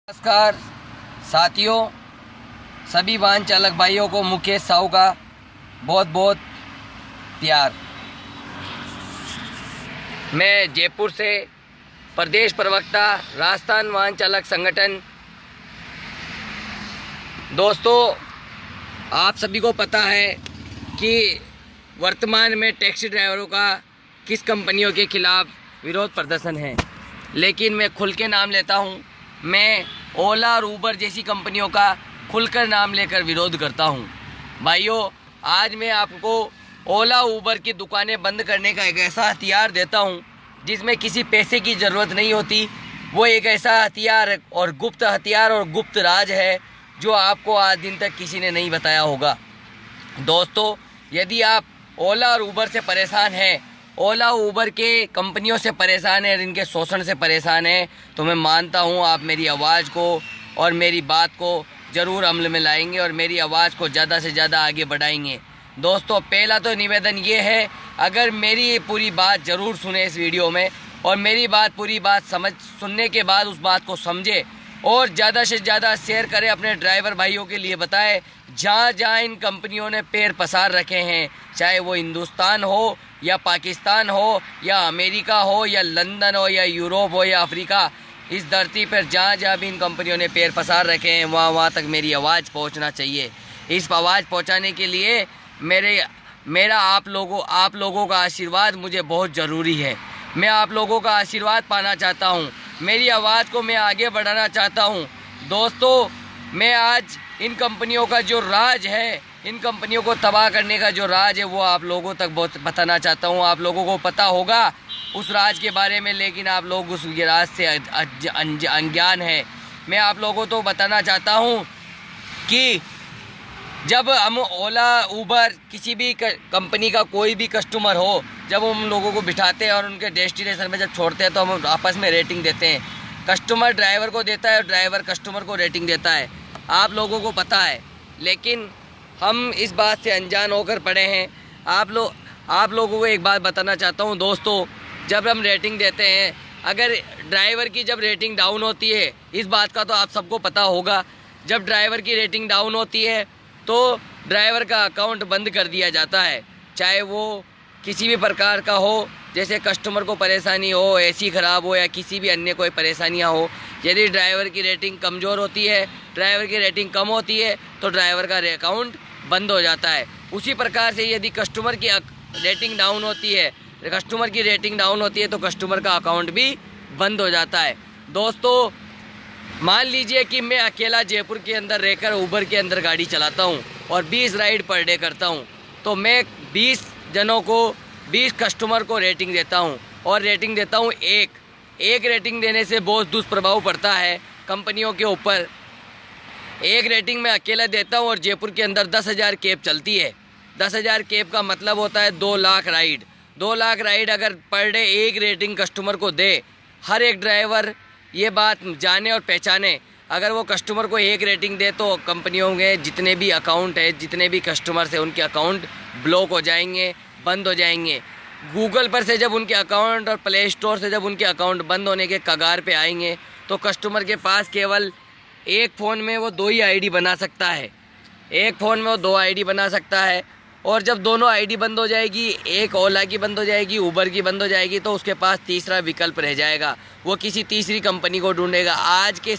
नमस्कार साथियों, सभी वाहन चालक भाइयों को मुकेश साहू का बहुत बहुत प्यार। मैं जयपुर से प्रदेश प्रवक्ता राजस्थान वाहन चालक संगठन। दोस्तों, आप सभी को पता है कि वर्तमान में टैक्सी ड्राइवरों का किस कंपनियों के खिलाफ विरोध प्रदर्शन है, लेकिन मैं खुल के नाम लेता हूं। मैं ओला और ऊबर जैसी कंपनियों का खुलकर नाम लेकर विरोध करता हूं। भाइयों, आज मैं आपको ओला ऊबर की दुकानें बंद करने का एक ऐसा हथियार देता हूं जिसमें किसी पैसे की ज़रूरत नहीं होती। वो एक ऐसा हथियार और गुप्त हथियार और गुप्त राज है जो आपको आज दिन तक किसी ने नहीं बताया होगा। दोस्तों, यदि आप ओला और ऊबर से परेशान हैं, ओला ऊबर के कंपनियों से परेशान है और इनके शोषण से परेशान है, तो मैं मानता हूं आप मेरी आवाज़ को और मेरी बात को ज़रूर अमल में लाएंगे और मेरी आवाज़ को ज़्यादा से ज़्यादा आगे बढ़ाएंगे। दोस्तों, पहला तो निवेदन ये है, अगर मेरी ये पूरी बात ज़रूर सुने इस वीडियो में और मेरी पूरी बात सुनने के बाद उस बात को समझे और ज़्यादा से ज़्यादा शेयर करें, अपने ड्राइवर भाइयों के लिए बताएं जहाँ जहाँ इन कंपनियों ने पैर पसार रखे हैं, चाहे वो हिंदुस्तान हो या पाकिस्तान हो या अमेरिका हो या लंदन हो या यूरोप हो या अफ्रीका, इस धरती पर जहाँ जहाँ भी इन कंपनियों ने पैर पसार रखे हैं वहाँ तक मेरी आवाज़ पहुँचना चाहिए। इस आवाज़ पहुँचाने के लिए मेरा आप लोगों का आशीर्वाद मुझे बहुत ज़रूरी है। मैं आप लोगों का आशीर्वाद पाना चाहता हूँ, मेरी आवाज़ को मैं आगे बढ़ाना चाहता हूँ। दोस्तों, मैं आज इन कंपनियों का जो राज है, इन कंपनियों को तबाह करने का जो राज है, वो आप लोगों तक बहुत बताना चाहता हूँ। आप लोगों को पता होगा उस राज के बारे में, लेकिन आप लोग उस राज से अनजान है। मैं आप लोगों को बताना चाहता हूँ कि जब हम ओला ऊबर किसी भी कंपनी का कोई भी कस्टमर हो, जब हम लोगों को बिठाते हैं और उनके डेस्टिनेशन में जब छोड़ते हैं तो हम आपस में रेटिंग देते हैं। कस्टमर ड्राइवर को देता है और ड्राइवर कस्टमर को रेटिंग देता है, आप लोगों को पता है, लेकिन हम इस बात से अनजान होकर पड़े हैं। आप लोगों को एक बात बताना चाहता हूं दोस्तों, जब हम रेटिंग देते हैं, अगर ड्राइवर की जब रेटिंग डाउन होती है, इस बात का तो आप सबको पता होगा, जब ड्राइवर की रेटिंग डाउन होती है तो ड्राइवर का अकाउंट बंद कर दिया जाता है, चाहे वो किसी भी प्रकार का हो, जैसे कस्टमर को परेशानी हो, एसी ख़राब हो या किसी भी अन्य कोई परेशानियां हो। यदि ड्राइवर की रेटिंग कमज़ोर होती है, ड्राइवर की रेटिंग कम होती है, तो ड्राइवर का अकाउंट बंद हो जाता है। उसी प्रकार से यदि कस्टमर की रेटिंग डाउन होती है, तो कस्टमर का अकाउंट भी बंद हो जाता है। दोस्तों, मान लीजिए कि मैं अकेला जयपुर के अंदर रहकर ऊबर के अंदर गाड़ी चलाता हूं और 20 राइड पर डे करता हूं, तो मैं 20 कस्टमर को रेटिंग देता हूं और रेटिंग देता हूं एक रेटिंग देने से बहुत दुष्प्रभाव पड़ता है कंपनियों के ऊपर। एक रेटिंग मैं अकेला देता हूं और जयपुर के अंदर 10,000 कैब चलती है। 10,000 कैब का मतलब होता है 2 लाख राइड। 2 लाख राइड अगर पर डे एक रेटिंग कस्टमर को दे, हर एक ड्राइवर ये बात जाने और पहचाने, अगर वो कस्टमर को एक रेटिंग दे तो कंपनियों के जितने भी अकाउंट है, जितने भी कस्टमर्स हैं, उनके अकाउंट ब्लॉक हो जाएंगे, बंद हो जाएंगे। गूगल पर से जब उनके अकाउंट और प्ले स्टोर से जब उनके अकाउंट बंद होने के कगार पे आएंगे, तो कस्टमर के पास केवल एक फ़ोन में वो 2 ही आईडी बना सकता है। एक फ़ोन में वो 2 आईडी बना सकता है, और जब दोनों आईडी बंद हो जाएगी, एक ओला की बंद हो जाएगी, ऊबर की बंद हो जाएगी, तो उसके पास तीसरा विकल्प रह जाएगा, वो किसी तीसरी कंपनी को ढूंढेगा। आज के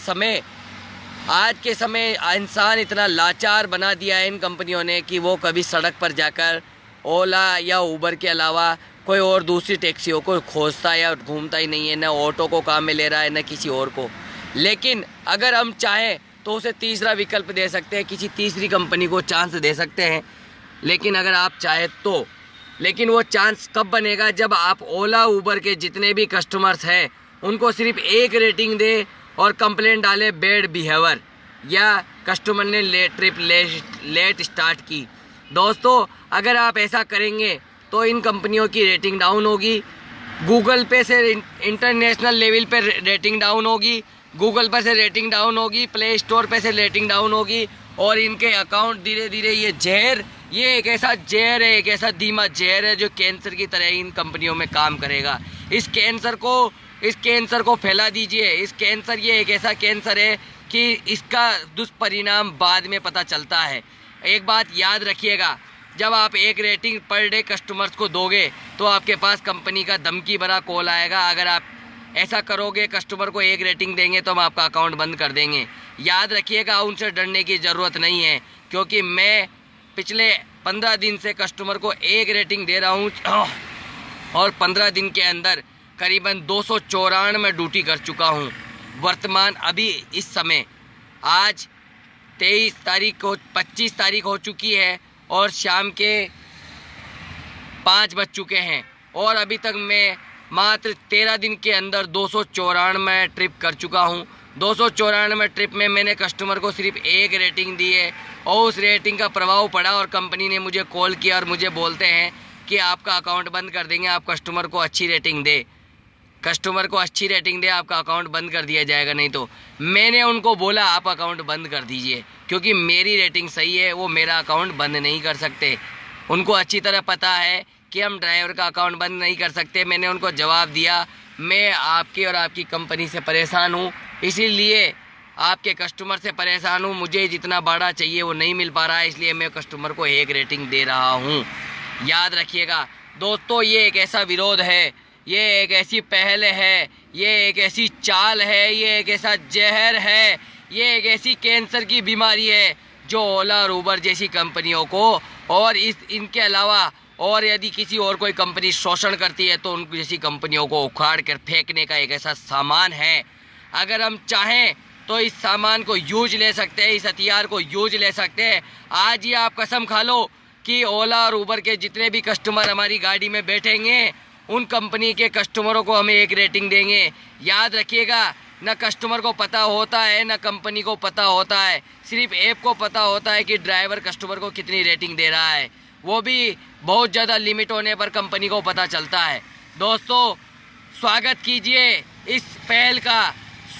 समय इंसान इतना लाचार बना दिया है इन कंपनियों ने कि वो कभी सड़क पर जाकर ओला या ऊबर के अलावा कोई और दूसरी टैक्सियों को खोजता या घूमता ही नहीं है, न ऑटो को काम में ले रहा है न किसी और को। लेकिन अगर हम चाहें तो उसे तीसरा विकल्प दे सकते हैं, किसी तीसरी कंपनी को चांस दे सकते हैं, लेकिन अगर आप चाहें तो। लेकिन वो चांस कब बनेगा, जब आप ओला ऊबर के जितने भी कस्टमर्स हैं उनको सिर्फ एक रेटिंग दे और कंप्लेंट डाले बैड बिहेवियर या कस्टमर ने लेट स्टार्ट की। दोस्तों, अगर आप ऐसा करेंगे तो इन कंपनियों की रेटिंग डाउन होगी, गूगल पे से इंटरनेशनल लेवल पे रेटिंग डाउन होगी, गूगल पर से रेटिंग डाउन होगी, प्ले स्टोर पे से रेटिंग डाउन होगी, और इनके अकाउंट धीरे धीरे ये एक ऐसा जहर है, एक ऐसा धीमा जहर है जो कैंसर की तरह इन कंपनियों में काम करेगा। इस कैंसर को इस कैंसर को फैला दीजिए। इस कैंसर, ये एक ऐसा कैंसर है कि इसका दुष्परिणाम बाद में पता चलता है। एक बात याद रखिएगा, जब आप एक रेटिंग पर डे कस्टमर्स को दोगे तो आपके पास कंपनी का धमकी भरा कॉल आएगा। अगर आप ऐसा करोगे, कस्टमर को एक रेटिंग देंगे तो हम आपका अकाउंट बंद कर देंगे। याद रखिएगा, उनसे डरने की ज़रूरत नहीं है, क्योंकि मैं पिछले 15 दिन से कस्टमर को एक रेटिंग दे रहा हूँ और 15 दिन के अंदर करीबन 294 ड्यूटी कर चुका हूँ। वर्तमान अभी इस समय आज 23 तारीख को 25 तारीख हो चुकी है और शाम के 5 बज चुके हैं और अभी तक मैं मात्र 13 दिन के अंदर 294 ट्रिप कर चुका हूँ। 294 ट्रिप में मैंने कस्टमर को सिर्फ एक रेटिंग दी है और उस रेटिंग का प्रभाव पड़ा और कंपनी ने मुझे कॉल किया और मुझे बोलते हैं कि आपका अकाउंट बंद कर देंगे, आप कस्टमर को अच्छी रेटिंग दे, कस्टमर को अच्छी रेटिंग दे, आपका अकाउंट बंद कर दिया जाएगा। नहीं तो मैंने उनको बोला आप अकाउंट बंद कर दीजिए, क्योंकि मेरी रेटिंग सही है, वो मेरा अकाउंट बंद नहीं कर सकते। उनको अच्छी तरह पता है कि हम ड्राइवर का अकाउंट बंद नहीं कर सकते। मैंने उनको जवाब दिया, मैं आपकी और आपकी कंपनी से परेशान हूँ, इसीलिए आपके कस्टमर से परेशान हूँ। मुझे जितना भाड़ा चाहिए वो नहीं मिल पा रहा है, इसलिए मैं कस्टमर को एक रेटिंग दे रहा हूँ। याद रखिएगा दोस्तों, ये एक ऐसा विरोध है, ये एक ऐसी पहल है, ये एक ऐसी चाल है, ये एक ऐसा जहर है, ये एक ऐसी कैंसर की बीमारी है जो ओला और उबर जैसी कंपनियों को और इनके अलावा और यदि किसी और कोई कंपनी शोषण करती है तो उन जैसी कंपनियों को उखाड़ कर फेंकने का एक ऐसा सामान है। अगर हम चाहें तो इस सामान को यूज ले सकते हैं, इस हथियार को यूज ले सकते हैं। आज ही आप कसम खा लो कि ओला और उबर के जितने भी कस्टमर हमारी गाड़ी में बैठेंगे उन कंपनी के कस्टमरों को हमें एक रेटिंग देंगे। याद रखिएगा, न कस्टमर को पता होता है न कंपनी को पता होता है, सिर्फ ऐप को पता होता है कि ड्राइवर कस्टमर को कितनी रेटिंग दे रहा है, वो भी बहुत ज़्यादा लिमिट होने पर कंपनी को पता चलता है। दोस्तों, स्वागत कीजिए इस पहल का,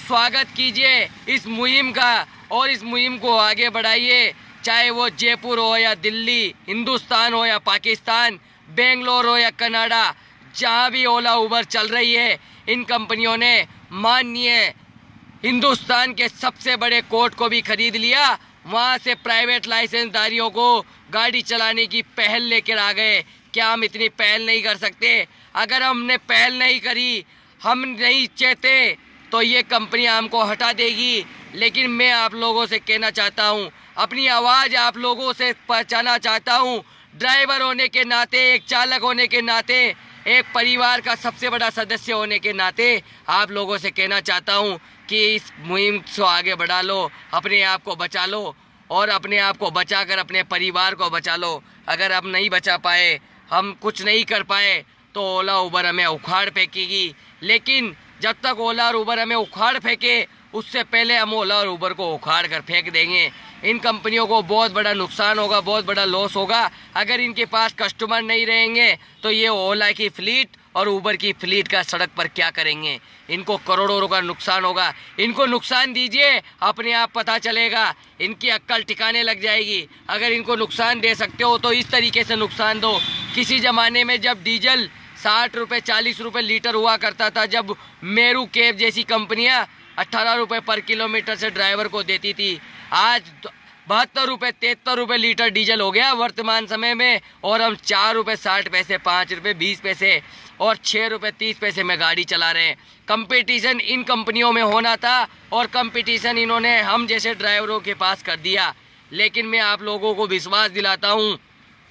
स्वागत कीजिए इस मुहिम का और इस मुहिम को आगे बढ़ाइए। चाहे वो जयपुर हो या दिल्ली, हिंदुस्तान हो या पाकिस्तान, बेंगलोर हो या कनाडा, जहाँ भी ओला उबर चल रही है, इन कंपनियों ने माननीय हिंदुस्तान के सबसे बड़े कोर्ट को भी खरीद लिया। वहाँ से प्राइवेट लाइसेंसधारियों को गाड़ी चलाने की पहल लेकर आ गए। क्या हम इतनी पहल नहीं कर सकते? अगर हमने पहल नहीं करी, हम नहीं चाहते, तो ये कंपनियां हमको हटा देगी। लेकिन मैं आप लोगों से कहना चाहता हूँ, अपनी आवाज़ आप लोगों से पहुँचाना चाहता हूँ। ड्राइवर होने के नाते, एक चालक होने के नाते, एक परिवार का सबसे बड़ा सदस्य होने के नाते आप लोगों से कहना चाहता हूँ कि इस मुहिम को आगे बढ़ा लो, अपने आप को बचा लो और अपने आप को बचाकर अपने परिवार को बचा लो। अगर हम नहीं बचा पाए, हम कुछ नहीं कर पाए, तो ओला उबर हमें उखाड़ फेंकेगी। लेकिन जब तक ओला और उबर हमें उखाड़ फेंके, उससे पहले हम ओला और उबर को उखाड़ कर फेंक देंगे। इन कंपनियों को बहुत बड़ा नुकसान होगा, बहुत बड़ा लॉस होगा। अगर इनके पास कस्टमर नहीं रहेंगे तो ये ओला की फ्लीट और उबर की फ्लीट का सड़क पर क्या करेंगे? इनको करोड़ों का नुकसान होगा। इनको नुकसान दीजिए, अपने आप पता चलेगा, इनकी अक्ल ठिकाने लग जाएगी। अगर इनको नुकसान दे सकते हो तो इस तरीके से नुकसान दो। किसी ज़माने में जब डीजल 60 रुपये 40 रुपये लीटर हुआ करता था, जब मेरू कैब जैसी कंपनियां 18 रुपये पर किलोमीटर से ड्राइवर को देती थी, आज 72 रुपये 73 रुपये लीटर डीजल हो गया वर्तमान समय में, और हम 4 रुपये 60 पैसे, 5 रुपये 20 पैसे और 6 रुपये 30 पैसे में गाड़ी चला रहे हैं। कंपटीशन इन कंपनियों में होना था और कंपटीशन इन्होंने हम जैसे ड्राइवरों के पास कर दिया। लेकिन मैं आप लोगों को विश्वास दिलाता हूँ,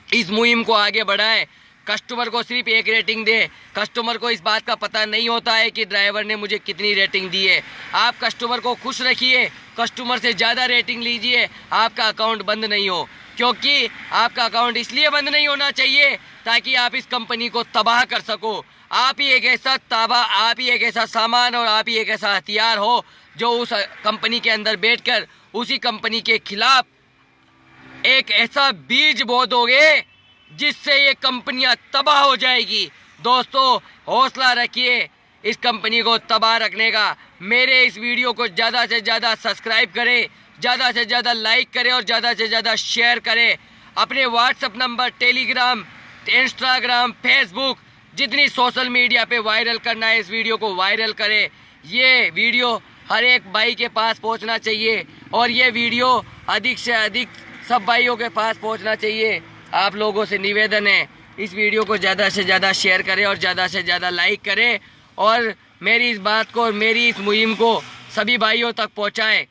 इस मुहिम को आगे बढ़ाएं। कस्टमर को सिर्फ एक रेटिंग दे। कस्टमर को इस बात का पता नहीं होता है कि ड्राइवर ने मुझे कितनी रेटिंग दी है। आप कस्टमर को खुश रखिए, कस्टमर से ज़्यादा रेटिंग लीजिए, आपका अकाउंट बंद नहीं हो। क्योंकि आपका अकाउंट इसलिए बंद नहीं होना चाहिए ताकि आप इस कंपनी को तबाह कर सको। आप ही एक ऐसा सामान और आप ही एक ऐसा हथियार हो जो उस कंपनी के अंदर बैठकर उसी कंपनी के खिलाफ एक ऐसा बीज बो दोगे जिससे ये कंपनियां तबाह हो जाएगी। दोस्तों, हौसला रखिए इस कंपनी को तबाह रखने का। मेरे इस वीडियो को ज़्यादा से ज़्यादा सब्सक्राइब करें, ज़्यादा से ज़्यादा लाइक करें और ज़्यादा से ज़्यादा शेयर करें। अपने WhatsApp number, Telegram, Instagram, Facebook जितनी सोशल मीडिया पे वायरल करना है इस वीडियो को वायरल करें। ये वीडियो हर एक भाई के पास पहुंचना चाहिए और ये वीडियो अधिक से अधिक सब भाइयों के पास पहुंचना चाहिए। आप लोगों से निवेदन है इस वीडियो को ज़्यादा से ज़्यादा शेयर करें और ज़्यादा से ज़्यादा लाइक करें और मेरी इस बात को और मेरी इस मुहिम को सभी भाइयों तक पहुंचाएं।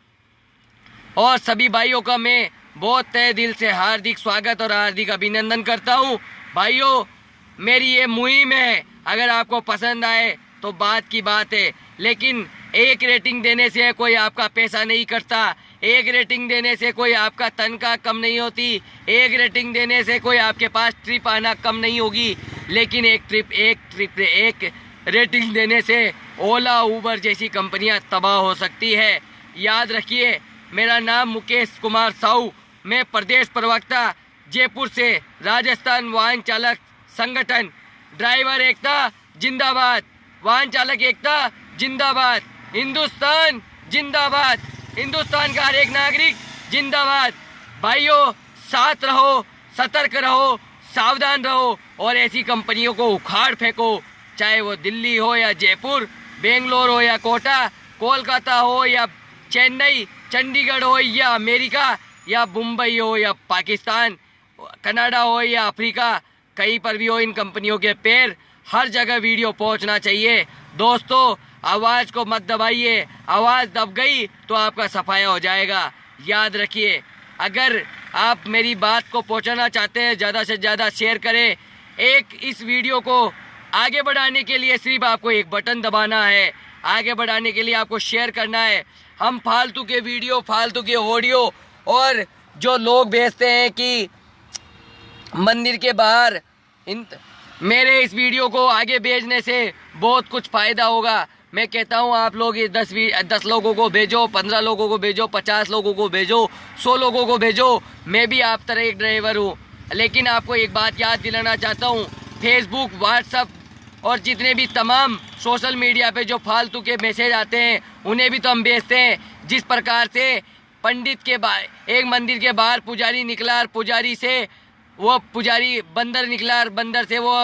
और सभी भाइयों का मैं बहुत तहे दिल से हार्दिक स्वागत और हार्दिक अभिनंदन करता हूं। भाइयों, मेरी ये मुहिम है, अगर आपको पसंद आए तो बात की बात है, लेकिन एक रेटिंग देने से कोई आपका पैसा नहीं करता, एक रेटिंग देने से कोई आपका तनख्वाह कम नहीं होती, एक रेटिंग देने से कोई आपके पास ट्रिप आना कम नहीं होगी, लेकिन एक रेटिंग देने से ओला उबर जैसी कंपनियां तबाह हो सकती है। याद रखिए, मेरा नाम मुकेश कुमार साहू, मैं प्रदेश प्रवक्ता जयपुर से, राजस्थान वाहन चालक संगठन। ड्राइवर एकता जिंदाबाद, वाहन चालक एकता जिंदाबाद, हिंदुस्तान जिंदाबाद, हिंदुस्तान का हर एक नागरिक जिंदाबाद। भाइयों, साथ रहो, सतर्क रहो, सावधान रहो और ऐसी कंपनियों को उखाड़ फेंको, चाहे वो दिल्ली हो या जयपुर, बेंगलोर हो या कोटा, कोलकाता हो या चेन्नई, चंडीगढ़ हो या अमेरिका या मुंबई हो या पाकिस्तान, कनाडा हो या अफ्रीका, कहीं पर भी हो, इन कंपनियों के पैर हर जगह वीडियो पहुंचना चाहिए। दोस्तों, आवाज़ को मत दबाइए, आवाज़ दब गई तो आपका सफाया हो जाएगा। याद रखिए, अगर आप मेरी बात को पहुंचाना चाहते हैं, ज़्यादा से ज़्यादा शेयर करें। इस वीडियो को आगे बढ़ाने के लिए सिर्फ आपको एक बटन दबाना है, आगे बढ़ाने के लिए आपको शेयर करना है। हम फालतू के वीडियो, फालतू के ऑडियो और जो लोग भेजते हैं कि मंदिर के बाहर मेरे इस वीडियो को आगे भेजने से बहुत कुछ फ़ायदा होगा, मैं कहता हूँ आप लोग ये 10 लोगों को भेजो, 15 लोगों को भेजो, 50 लोगों को भेजो, 100 लोगों को भेजो। मैं भी आप तरह एक ड्राइवर हूँ, लेकिन आपको एक बात याद दिलाना चाहता हूँ, फेसबुक, व्हाट्सअप और जितने भी तमाम सोशल मीडिया पे जो फालतू के मैसेज आते हैं उन्हें भी तो हम भेजते हैं। जिस प्रकार से पंडित के एक मंदिर के बाहर पुजारी निकला और पुजारी से वो पुजारी बंदर निकला और बंदर से वो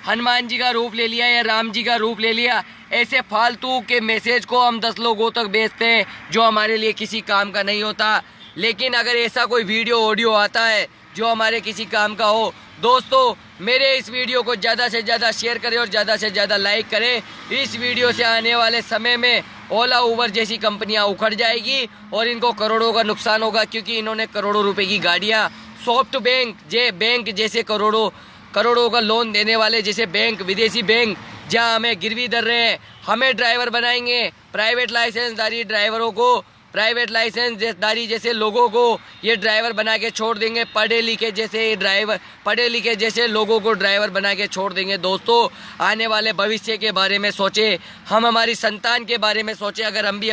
हनुमान जी का रूप ले लिया या राम जी का रूप ले लिया, ऐसे फालतू के मैसेज को हम 10 लोगों तक भेजते हैं जो हमारे लिए किसी काम का नहीं होता। लेकिन अगर ऐसा कोई वीडियो ऑडियो आता है जो हमारे किसी काम का हो, दोस्तों मेरे इस वीडियो को ज़्यादा से ज़्यादा शेयर करें और ज़्यादा से ज़्यादा लाइक करें। इस वीडियो से आने वाले समय में ओला उबर जैसी कंपनियां उखड़ जाएगी और इनको करोड़ों का नुकसान होगा, क्योंकि इन्होंने करोड़ों रुपए की गाड़ियां सॉफ्ट बैंक जैसे करोड़ों का लोन देने वाले जैसे बैंक, विदेशी बैंक, जहां हमें गिरवी धर रहे हैं, हमें ड्राइवर बनाएंगे। प्राइवेट लाइसेंसधारी ड्राइवरों को, प्राइवेट लाइसेंसधारी जैसे लोगों को ये ड्राइवर बना के छोड़ देंगे, पढ़े लिखे जैसे लोगों को ड्राइवर बना के छोड़ देंगे। दोस्तों, आने वाले भविष्य के बारे में सोचें, हम हमारी संतान के बारे में सोचें। अगर हम भी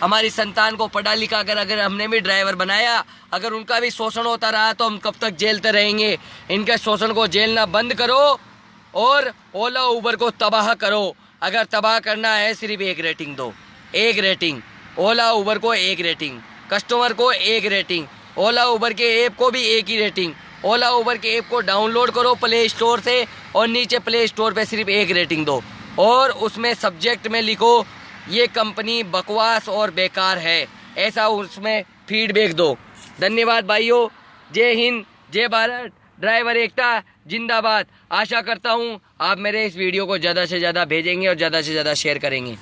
हमारी संतान को पढ़ा लिखा अगर हमने भी ड्राइवर बनाया, अगर उनका भी शोषण होता रहा तो हम कब तक झेलते रहेंगे। इनके शोषण को झेलना बंद करो और ओला उबर को तबाह करो। अगर तबाह करना है सिर्फ एक रेटिंग दो, एक रेटिंग, ओला उबर को एक रेटिंग, कस्टमर को एक रेटिंग, ओला उबर के ऐप को भी एक ही रेटिंग। ओला उबर के ऐप को डाउनलोड करो प्ले स्टोर से और नीचे प्ले स्टोर पे सिर्फ एक रेटिंग दो और उसमें सब्जेक्ट में लिखो ये कंपनी बकवास और बेकार है, ऐसा उसमें फीडबैक दो। धन्यवाद भाइयों, जय हिंद, जय भारत, ड्राइवर एकता जिंदाबाद। आशा करता हूँ आप मेरे इस वीडियो को ज़्यादा से ज़्यादा भेजेंगे और ज़्यादा से ज़्यादा शेयर करेंगे।